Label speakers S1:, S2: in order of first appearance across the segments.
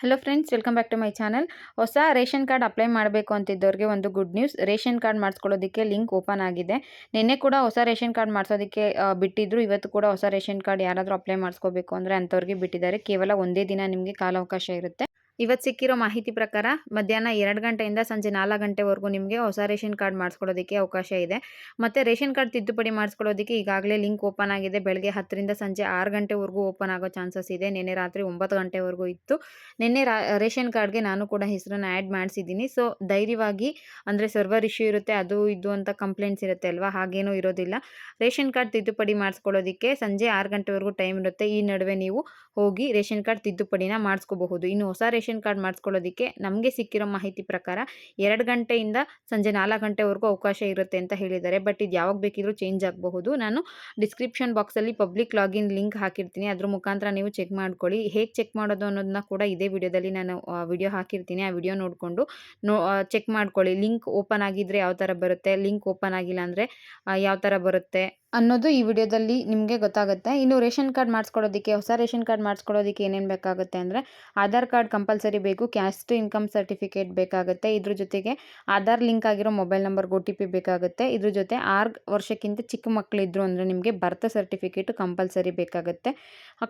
S1: Hello friends, welcome back to my channel. ಹೊಸ ration card apply ಮಾಡಬೇಕು ಅಂತಿದ್ದವ್ರಿಗೆ ಒಂದು ಗುಡ್ ನ್ಯೂಸ್. ರೇಷನ್ ಕಾರ್ಡ್ ಮಾಡಿಸ್ಕೊಳ್ಳೋದಕ್ಕೆ ಲಿಂಕ್ ಓಪನ್ ಆಗಿದೆ. ನಿನ್ನೆ ಕೂಡ ಹೊಸ ರೇಷನ್ ಕಾರ್ಡ್ ಮಾಡಿಸೋದಕ್ಕೆ ಬಿಟ್ಟಿದ್ರು. ಇವತ್ತು ಕೂಡ ಹೊಸ ರೇಷನ್ ಕಾರ್ಡ್ ಯಾರಾದರೂ ಅಪ್ಲೈ ಮಾಡಿಸ್ಕೋಬೇಕು ಅಂದರೆ ಅಂಥವ್ರಿಗೆ ಬಿಟ್ಟಿದ್ದಾರೆ. ಕೇವಲ ಒಂದೇ ದಿನ ನಿಮಗೆ ಕಾಲಾವಕಾಶ ಇರುತ್ತೆ. ಇವತ್ತು ಸಿಕ್ಕಿರೋ ಮಾಹಿತಿ ಪ್ರಕಾರ ಮಧ್ಯಾಹ್ನ 2 ಗಂಟೆಯಿಂದ ಸಂಜೆ 4 ಗಂಟೆವರೆಗೂ ನಿಮಗೆ ಹೊಸ ರೇಷನ್ ಕಾರ್ಡ್ ಮಾಡಿಸ್ಕೊಳ್ಳೋದಕ್ಕೆ ಅವಕಾಶ ಇದೆ. ಮತ್ತು ರೇಷನ್ ಕಾರ್ಡ್ ತಿದ್ದುಪಡಿ ಮಾಡಿಸ್ಕೊಳ್ಳೋದಕ್ಕೆ ಈಗಾಗಲೇ ಲಿಂಕ್ ಓಪನ್ ಆಗಿದೆ. ಬೆಳಗ್ಗೆ 10ರಿಂದ ಸಂಜೆ 6 ಗಂಟೆವರೆಗೂ ಓಪನ್ ಆಗೋ ಚಾನ್ಸಸ್ ಇದೆ. ನಿನ್ನೆ ರಾತ್ರಿ 9 ಗಂಟೆವರೆಗೂ ಇತ್ತು. ನಿನ್ನೆ ರೇಷನ್ ಕಾರ್ಡ್ಗೆ ನಾನು ಕೂಡ ಹೆಸರನ್ನು ಆ್ಯಡ್ ಮಾಡಿಸಿದ್ದೀನಿ. ಸೊ ಧೈರ್ಯವಾಗಿ, ಅಂದರೆ ಸರ್ವರ್ ಇಶ್ಯೂ ಇರುತ್ತೆ, ಅದು ಇದು ಅಂತ ಕಂಪ್ಲೇಂಟ್ಸ್ ಇರುತ್ತೆ ಅಲ್ವಾ, ಹಾಗೇನೂ ಇರೋದಿಲ್ಲ. ರೇಷನ್ ಕಾರ್ಡ್ ತಿದ್ದುಪಡಿ ಮಾಡಿಸ್ಕೊಳ್ಳೋದಕ್ಕೆ ಸಂಜೆ 6 ಗಂಟೆವರೆಗೂ ಟೈಮ್ ಇರುತ್ತೆ. ಈ ನಡುವೆ ನೀವು ಹೋಗಿ ರೇಷನ್ ಕಾರ್ಡ್ ತಿದ್ದುಪಡಿನ ಮಾಡಿಸ್ಕೋಬಹುದು. ಇನ್ನು ಹೊಸ ರೇಷನ್ ಕಾರ್ಡ್ ಮಾಡಿಸ್ಕೊಳ್ಳೋದಕ್ಕೆ ನಮಗೆ ಸಿಕ್ಕಿರೋ ಮಾಹಿತಿ ಪ್ರಕಾರ 2 ಗಂಟೆಯಿಂದ ಸಂಜೆ 4 ಗಂಟೆವರೆಗೂ ಅವಕಾಶ ಇರುತ್ತೆ ಅಂತ ಹೇಳಿದ್ದಾರೆ. ಬಟ್ ಇದು ಯಾವಾಗ ಬೇಕಿದ್ರೂ ಚೇಂಜ್ ಆಗಬಹುದು. ನಾನು ಡಿಸ್ಕ್ರಿಪ್ಷನ್ ಬಾಕ್ಸಲ್ಲಿ ಪಬ್ಲಿಕ್ ಲಾಗಿನ್ ಲಿಂಕ್ ಹಾಕಿರ್ತೀನಿ. ಅದ್ರ ಮುಖಾಂತರ ನೀವು ಚೆಕ್ ಮಾಡ್ಕೊಳ್ಳಿ. ಹೇಗೆ ಚೆಕ್ ಮಾಡೋದು ಅನ್ನೋದನ್ನ ಕೂಡ ಇದೇ ವಿಡಿಯೋದಲ್ಲಿ ನಾನು ವಿಡಿಯೋ ಹಾಕಿರ್ತೀನಿ. ಆ ವಿಡಿಯೋ ನೋಡಿಕೊಂಡು ಚೆಕ್ ಮಾಡ್ಕೊಳ್ಳಿ. ಲಿಂಕ್ ಓಪನ್ ಆಗಿದ್ರೆ ಯಾವ ಥರ ಬರುತ್ತೆ, ಲಿಂಕ್ ಓಪನ್ ಆಗಿಲ್ಲ ಅಂದರೆ ಯಾವ ಥರ ಬರುತ್ತೆ ಅನ್ನೋದು ಈ ವಿಡಿಯೋದಲ್ಲಿ ನಿಮಗೆ ಗೊತ್ತಾಗುತ್ತೆ. ಇನ್ನು ರೇಷನ್ ಕಾರ್ಡ್ ಮಾಡಿಸ್ಕೊಳ್ಳೋದಕ್ಕೆ, ಹೊಸ ರೇಷನ್ ಕಾರ್ಡ್ ಮಾಡಿಸ್ಕೊಳ್ಳೋದಕ್ಕೆ ಏನೇನು ಬೇಕಾಗುತ್ತೆ ಅಂದರೆ ಆಧಾರ್ ಕಾರ್ಡ್ ಕಂಪಲ್ಸರಿ ಬೇಕು, ಕ್ಯಾಸ್ಟ್ ಇನ್ಕಮ್ ಸರ್ಟಿಫಿಕೇಟ್ ಬೇಕಾಗುತ್ತೆ, ಇದ್ರ ಜೊತೆಗೆ ಆಧಾರ್ ಲಿಂಕ್ ಆಗಿರೋ ಮೊಬೈಲ್ ನಂಬರ್ಗೆ OTP ಬೇಕಾಗುತ್ತೆ. ಇದ್ರ ಜೊತೆ 6 ವರ್ಷಕ್ಕಿಂತ ಚಿಕ್ಕ ಮಕ್ಕಳಿದ್ರು ಅಂದರೆ ನಿಮಗೆ ಬರ್ತ್ ಸರ್ಟಿಫಿಕೇಟು ಕಂಪಲ್ಸರಿ ಬೇಕಾಗುತ್ತೆ.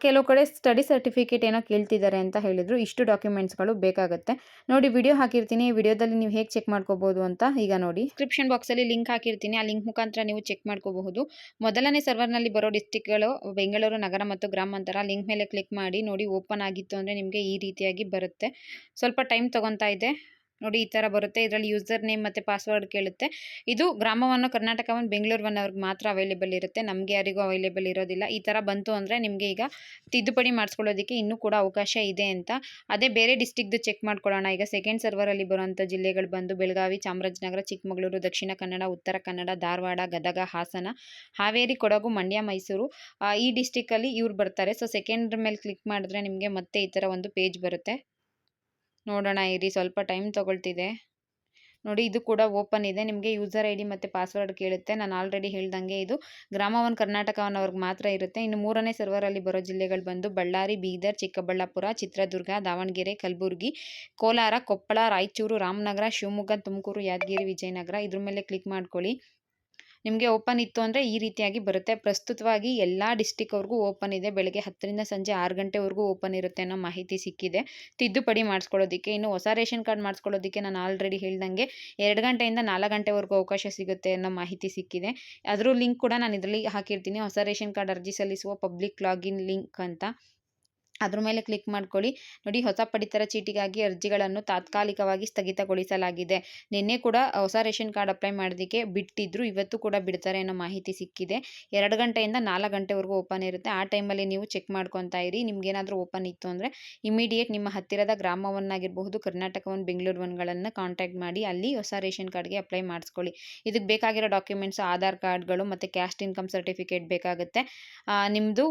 S1: ಕೆಲವು ಕಡೆ ಸ್ಟಡಿ ಸರ್ಟಿಫಿಕೇಟ್ ಏನೋ ಕೇಳ್ತಿದ್ದಾರೆ ಅಂತ ಹೇಳಿದರು. ಇಷ್ಟು ಡಾಕ್ಯುಮೆಂಟ್ಸ್ಗಳು ಬೇಕಾಗುತ್ತೆ. ನೋಡಿ, ವಿಡಿಯೋ ಹಾಕಿರ್ತೀನಿ. ಈ ವಿಡಿಯೋದಲ್ಲಿ ನೀವು ಹೇಗೆ ಚೆಕ್ ಮಾಡ್ಕೋಬೋದು ಅಂತ ಈಗ ನೋಡಿ. ಡಿಸ್ಕ್ರಿಪ್ಷನ್ ಬಾಕ್ಸಲ್ಲಿ ಲಿಂಕ್ ಹಾಕಿರ್ತೀನಿ. ಆ ಲಿಂಕ್ ಮುಖಾಂತರ ನೀವು ಚೆಕ್ ಮಾಡ್ಕೋಬಹುದು. ಮೊದಲನೇ ಸರ್ವರ್ನಲ್ಲಿ ಬರೋ ಡಿಸ್ಟಿಕ್ಗಳು ಬೆಂಗಳೂರು ನಗರ ಮತ್ತು ಗ್ರಾಮಾಂತರ. ಲಿಂಕ್ ಮೇಲೆ ಕ್ಲಿಕ್ ಮಾಡಿ ನೋಡಿ. ಓಪನ್ ಆಗಿತ್ತು ಅಂದರೆ ನಿಮಗೆ ಈ ರೀತಿಯಾಗಿ ಬರುತ್ತೆ. ಸ್ವಲ್ಪ ಟೈಮ್ ತೊಗೊತಾ ಇದೆ. ನೋಡಿ, ಈ ಥರ ಬರುತ್ತೆ. ಇದರಲ್ಲಿ ಯೂಸರ್ ನೇಮ್ ಮತ್ತು ಪಾಸ್ವರ್ಡ್ ಕೇಳುತ್ತೆ. ಇದು ಗ್ರಾಮವನ್ನು, ಕರ್ನಾಟಕವನ್ನು, ಬೆಂಗಳೂರನ್ನು ಅವ್ರಿಗೆ ಮಾತ್ರ ಅವೈಲೇಬಲ್ ಇರುತ್ತೆ. ನಮಗೆ ಯಾರಿಗೂ ಅವೈಲೇಬಲ್ ಇರೋದಿಲ್ಲ. ಈ ಥರ ಬಂತು ಅಂದರೆ ನಿಮಗೆ ಈಗ ತಿದ್ದುಪಡಿ ಮಾಡಿಸ್ಕೊಳ್ಳೋದಕ್ಕೆ ಇನ್ನೂ ಕೂಡ ಅವಕಾಶ ಇದೆ ಅಂತ. ಅದೇ ಬೇರೆ ಡಿಸ್ಟಿಕ್ದು ಚೆಕ್ ಮಾಡ್ಕೊಳ್ಳೋಣ. ಈಗ ಸೆಕೆಂಡ್ ಸರ್ವರಲ್ಲಿ ಬರುವಂಥ ಜಿಲ್ಲೆಗಳು ಬಂದು ಬೆಳಗಾವಿ, ಚಾಮರಾಜನಗರ, ಚಿಕ್ಕಮಗಳೂರು, ದಕ್ಷಿಣ ಕನ್ನಡ, ಉತ್ತರ ಕನ್ನಡ, ಧಾರವಾಡ, ಗದಗ, ಹಾಸನ, ಹಾವೇರಿ, ಕೊಡಗು, ಮಂಡ್ಯ, ಮೈಸೂರು. ಈ ಡಿಸ್ಟಿಕಲ್ಲಿ ಇವ್ರು ಬರ್ತಾರೆ. ಸೊ ಸೆಕೆಂಡ್ ಮೇಲೆ ಕ್ಲಿಕ್ ಮಾಡಿದ್ರೆ ನಿಮಗೆ ಮತ್ತೆ ಈ ಥರ ಒಂದು ಪೇಜ್ ಬರುತ್ತೆ. ನೋಡೋಣ ಇರಿ, ಸ್ವಲ್ಪ ಟೈಮ್ ತೊಗೊಳ್ತಿದೆ. ನೋಡಿ, ಇದು ಕೂಡ ಓಪನ್ ಇದೆ. ನಿಮಗೆ ಯೂಸರ್ ID ಮತ್ತು ಪಾಸ್ವರ್ಡ್ ಕೇಳುತ್ತೆ. ನಾನು ಆಲ್ರೆಡಿ ಹೇಳ್ದಂಗೆ ಇದು ಗ್ರಾಮವನ್ನು, ಕರ್ನಾಟಕವನ್ನು ಅವ್ರಿಗೆ ಮಾತ್ರ ಇರುತ್ತೆ. ಇನ್ನು ಮೂರನೇ ಸರ್ವರಲ್ಲಿ ಬರೋ ಜಿಲ್ಲೆಗಳು ಬಂದು ಬಳ್ಳಾರಿ, ಬೀದರ್, ಚಿಕ್ಕಬಳ್ಳಾಪುರ, ಚಿತ್ರದುರ್ಗ, ದಾವಣಗೆರೆ, ಕಲಬುರಗಿ, ಕೋಲಾರ, ಕೊಪ್ಪಳ, ರಾಯಚೂರು, ರಾಮನಗರ, ಶಿವಮೊಗ್ಗ, ತುಮಕೂರು, ಯಾದಗಿರಿ, ವಿಜಯನಗರ. ಇದ್ರ ಮೇಲೆ ಕ್ಲಿಕ್ ಮಾಡ್ಕೊಳ್ಳಿ. ನಿಮಗೆ ಓಪನ್ ಇತ್ತು ಅಂದರೆ ಈ ರೀತಿಯಾಗಿ ಬರುತ್ತೆ. ಪ್ರಸ್ತುತವಾಗಿ ಎಲ್ಲ ಡಿಸ್ಟಿಕ್ವರೆಗೂ ಓಪನ್ ಇದೆ. ಬೆಳಗ್ಗೆ 10ರಿಂದ ಸಂಜೆ 6 ಗಂಟೆವರೆಗೂ ಓಪನ್ ಇರುತ್ತೆ ಅನ್ನೋ ಮಾಹಿತಿ ಸಿಕ್ಕಿದೆ ತಿದ್ದುಪಡಿ ಮಾಡಿಸ್ಕೊಳ್ಳೋದಕ್ಕೆ. ಇನ್ನು ಹೊಸ ರೇಷನ್ ಕಾರ್ಡ್ ಮಾಡಿಸ್ಕೊಳ್ಳೋದಕ್ಕೆ ನಾನು ಆಲ್ರೆಡಿ ಹೇಳ್ದಂಗೆ 2 ಗಂಟೆಯಿಂದ 4 ಗಂಟೆವರೆಗೂ ಅವಕಾಶ ಸಿಗುತ್ತೆ ಅನ್ನೋ ಮಾಹಿತಿ ಸಿಕ್ಕಿದೆ. ಅದ್ರ ಲಿಂಕ್ ಕೂಡ ನಾನು ಇದರಲ್ಲಿ ಹಾಕಿರ್ತೀನಿ. ಹೊಸ ರೇಷನ್ ಕಾರ್ಡ್ ಅರ್ಜಿ ಸಲ್ಲಿಸುವ ಪಬ್ಲಿಕ್ ಲಾಗಿನ್ ಲಿಂಕ್ ಅಂತ. ಅದ್ರ ಮೇಲೆ ಕ್ಲಿಕ್ ಮಾಡ್ಕೊಳ್ಳಿ. ನೋಡಿ, ಹೊಸ ಪಡಿತರ ಚೀಟಿಗಾಗಿ ಅರ್ಜಿಗಳನ್ನು ತಾತ್ಕಾಲಿಕವಾಗಿ ಸ್ಥಗಿತಗೊಳಿಸಲಾಗಿದೆ. ನಿನ್ನೆ ಕೂಡ ಹೊಸ ರೇಷನ್ ಕಾರ್ಡ್ ಅಪ್ಲೈ ಮಾಡೋದಕ್ಕೆ ಬಿಟ್ಟಿದ್ರು. ಇವತ್ತು ಕೂಡ ಬಿಡ್ತಾರೆ ಅನ್ನೋ ಮಾಹಿತಿ ಸಿಕ್ಕಿದೆ. 2 ಗಂಟೆಯಿಂದ 4 ಗಂಟೆವರೆಗೂ ಓಪನ್ ಇರುತ್ತೆ. ಆ ಟೈಮಲ್ಲಿ ನೀವು ಚೆಕ್ ಮಾಡ್ಕೊತಾ ಇರಿ. ನಿಮ್ಗೇನಾದರೂ ಓಪನ್ ಇತ್ತು ಅಂದರೆ ಇಮಿಡಿಯೇಟ್ ನಿಮ್ಮ ಹತ್ತಿರದ ಗ್ರಾಮವನ್ನಾಗಿರಬಹುದು, ಕರ್ನಾಟಕವನ್ನು, ಬೆಂಗಳೂರುಗಳನ್ನು ಕಾಂಟ್ಯಾಕ್ಟ್ ಮಾಡಿ ಅಲ್ಲಿ ಹೊಸ ರೇಷನ್ ಕಾರ್ಡ್ಗೆ ಅಪ್ಲೈ ಮಾಡಿಸ್ಕೊಳ್ಳಿ. ಇದಕ್ಕೆ ಬೇಕಾಗಿರೋ ಡಾಕ್ಯುಮೆಂಟ್ಸ್ ಆಧಾರ್ ಕಾರ್ಡ್ಗಳು ಮತ್ತು ಕ್ಯಾಸ್ಟ್ ಇನ್ಕಮ್ ಸರ್ಟಿಫಿಕೇಟ್ ಬೇಕಾಗುತ್ತೆ. ನಿಮ್ಮದು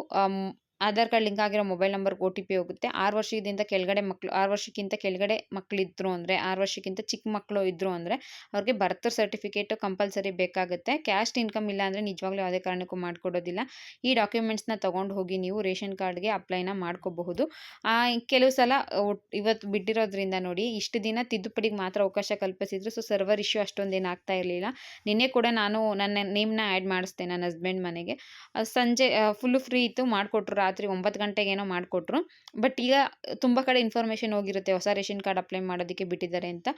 S1: ಆಧಾರ್ ಕಾರ್ಡ್ ಲಿಂಕ್ ಆಗಿರೋ ಮೊಬೈಲ್ ನಂಬರ್ಗೆ OTP ಹೋಗುತ್ತೆ. 6 ವರ್ಷದಿಂದ ಕೆಳಗಡೆ ಮಕ್ಕಳು, 6 ವರ್ಷಕ್ಕಿಂತ ಕೆಳಗಡೆ ಮಕ್ಕಳಿದ್ರು ಅಂದರೆ, 6 ವರ್ಷಕ್ಕಿಂತ ಚಿಕ್ಕ ಮಕ್ಕಳು ಇದ್ದರು ಅಂದರೆ ಅವ್ರಿಗೆ ಬರ್ತ್ ಸರ್ಟಿಫಿಕೇಟು ಕಂಪಲ್ಸರಿ ಬೇಕಾಗುತ್ತೆ. ಕ್ಯಾಸ್ಟ್ ಇನ್ಕಮ್ ಇಲ್ಲ ಅಂದರೆ ನಿಜವಾಗ್ಲೂ ಯಾವುದೇ ಕಾರಣಕ್ಕೂ ಮಾಡಿಕೊಡೋದಿಲ್ಲ. ಈ ಡಾಕ್ಯುಮೆಂಟ್ಸ್ನ ತೊಗೊಂಡು ಹೋಗಿ ನೀವು ರೇಷನ್ ಕಾರ್ಡ್ಗೆ ಅಪ್ಲೈನ ಮಾಡ್ಕೋಬಹುದು. ಕೆಲವು ಸಲ ಇವತ್ತು ಬಿಟ್ಟಿರೋದ್ರಿಂದ ನೋಡಿ, ಇಷ್ಟು ದಿನ ತಿದ್ದುಪಡಿಗೆ ಮಾತ್ರ ಅವಕಾಶ ಕಲ್ಪಿಸಿದ್ರು. ಸೊ ಸರ್ವರ್ ಇಶ್ಯೂ ಅಷ್ಟೊಂದೇನು ಆಗ್ತಾ ಇರಲಿಲ್ಲ. ನಿನ್ನೆ ಕೂಡ ನಾನು ನನ್ನ ನೇಮ್ನ ಆ್ಯಡ್ ಮಾಡಿಸ್ದೆ ನನ್ನ ಹಸ್ಬೆಂಡ್ ಮನೆಗೆ. ಸಂಜೆ ಫುಲ್ಲು ಫ್ರೀ ಇತ್ತು, ಮಾಡಿಕೊಟ್ರು. ರಾತ್ರಿ 9 ಗಂಟೆಗೇನೋ ಮಾಡಿಕೊಟ್ರು. ಬಟ್ ಈಗ ತುಂಬ ಕಡೆ ಇನ್ಫಾರ್ಮೇಷನ್ ಹೋಗಿರುತ್ತೆ ಹೊಸ ರೇಷನ್ ಕಾರ್ಡ್ ಅಪ್ಲೈ ಮಾಡೋದಕ್ಕೆ ಬಿಟ್ಟಿದ್ದಾರೆ ಅಂತ.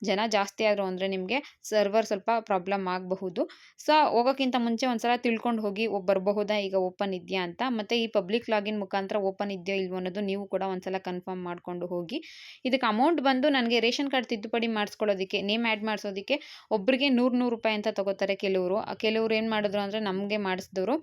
S1: ಜನ ಜಾಸ್ತಿ ಆದರು ಅಂದರೆ ನಿಮಗೆ ಸರ್ವರ್ ಸ್ವಲ್ಪ ಪ್ರಾಬ್ಲಮ್ ಆಗಬಹುದು. ಸೊ ಹೋಗೋಕ್ಕಿಂತ ಮುಂಚೆ ಒಂದ್ಸಲ ತಿಳ್ಕೊಂಡು ಹೋಗಿ ಬರಬಹುದಾ ಈಗ ಓಪನ್ ಇದೆಯಾ ಅಂತ. ಮತ್ತು ಈ ಪಬ್ಲಿಕ್ ಲಾಗಿನ್ ಮುಖಾಂತರ ಓಪನ್ ಇದೆಯೋ ಇಲ್ವೋ ಅನ್ನೋದು ನೀವು ಕೂಡ ಒಂದ್ಸಲ ಕನ್ಫರ್ಮ್ ಮಾಡಿಕೊಂಡು ಹೋಗಿ. ಇದಕ್ಕೆ ಅಮೌಂಟ್ ಬಂದು ನನಗೆ ರೇಷನ್ ಕಾರ್ಡ್ ತಿದ್ದುಪಡಿ ಮಾಡಿಸ್ಕೊಳ್ಳೋದಕ್ಕೆ, ನೇಮ್ ಆ್ಯಡ್ ಮಾಡಿಸೋದಕ್ಕೆ ಒಬ್ಬರಿಗೆ 100 ರೂಪಾಯಿ ಅಂತ ತೊಗೋತಾರೆ ಕೆಲವರು ಏನು ಮಾಡಿದ್ರು ಅಂದರೆ ನಮಗೆ ಮಾಡಿಸಿದವರು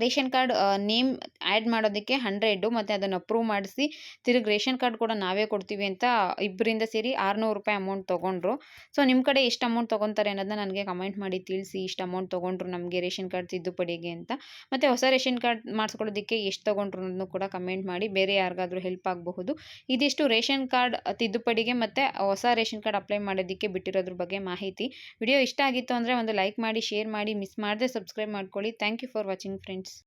S1: ರೇಷನ್ ಕಾರ್ಡ್ ನೇಮ್ ಆ್ಯಡ್ ಮಾಡೋದಕ್ಕೆ 100 ಮತ್ತು ಅದನ್ನು ಅಪ್ರೂವ್ ಮಾಡಿಸಿ ತಿರುಗಿ ರೇಷನ್ ಕಾರ್ಡ್ ಕೂಡ ನಾವೇ ಕೊಡ್ತೀವಿ ಅಂತ ಇಬ್ಬರಿಂದ ಸೇರಿ 600 ರೂಪಾಯಿ ಅಮೌಂಟ್ ತೊಗೊಂಡ್ರು. ಸೊ ನಿಮ್ಮ ಕಡೆ ಎಷ್ಟು ಅಮೌಂಟ್ ತೊಗೊತಾರೆ ಅನ್ನೋದನ್ನ ನನಗೆ ಕಮೆಂಟ್ ಮಾಡಿ ತಿಳಿಸಿ. ಇಷ್ಟು ಅಮೌಂಟ್ ತೊಗೊಂಡ್ರು ನಮಗೆ ರೇಷನ್ ಕಾರ್ಡ್ ತಿದ್ದುಪಡಿಗೆ ಅಂತ. ಮತ್ತು ಹೊಸ ರೇಷನ್ ಕಾರ್ಡ್ ಮಾಡಿಸ್ಕೊಳ್ಳೋದಕ್ಕೆ ಎಷ್ಟು ತೊಗೊಂಡ್ರು ಅನ್ನೋದನ್ನು ಕೂಡ ಕಮೆಂಟ್ ಮಾಡಿ. ಬೇರೆ ಯಾರಿಗಾದರೂ ಹೆಲ್ಪ್ ಆಗಬಹುದು. ಇದಿಷ್ಟು ರೇಷನ್ ಕಾರ್ಡ್ ತಿದ್ದುಪಡಿಗೆ ಮತ್ತು ಹೊಸ ರೇಷನ್ ಕಾರ್ಡ್ ಅಪ್ಲೈ ಮಾಡೋದಕ್ಕೆ ಬಿಟ್ಟಿರೋದ್ರ ಬಗ್ಗೆ ಮಾಹಿತಿ. ವಿಡಿಯೋ ಇಷ್ಟ ಆಗಿತ್ತು ಅಂದರೆ ಒಂದು ಲೈಕ್ ಮಾಡಿ, ಶೇರ್ ಮಾಡಿ, ಮಿಸ್ ಮಾಡದೆ ಸಬ್ಸ್ಕ್ರೈಬ್ ಮಾಡ್ಕೊಳ್ಳಿ. Thank you for watching friends.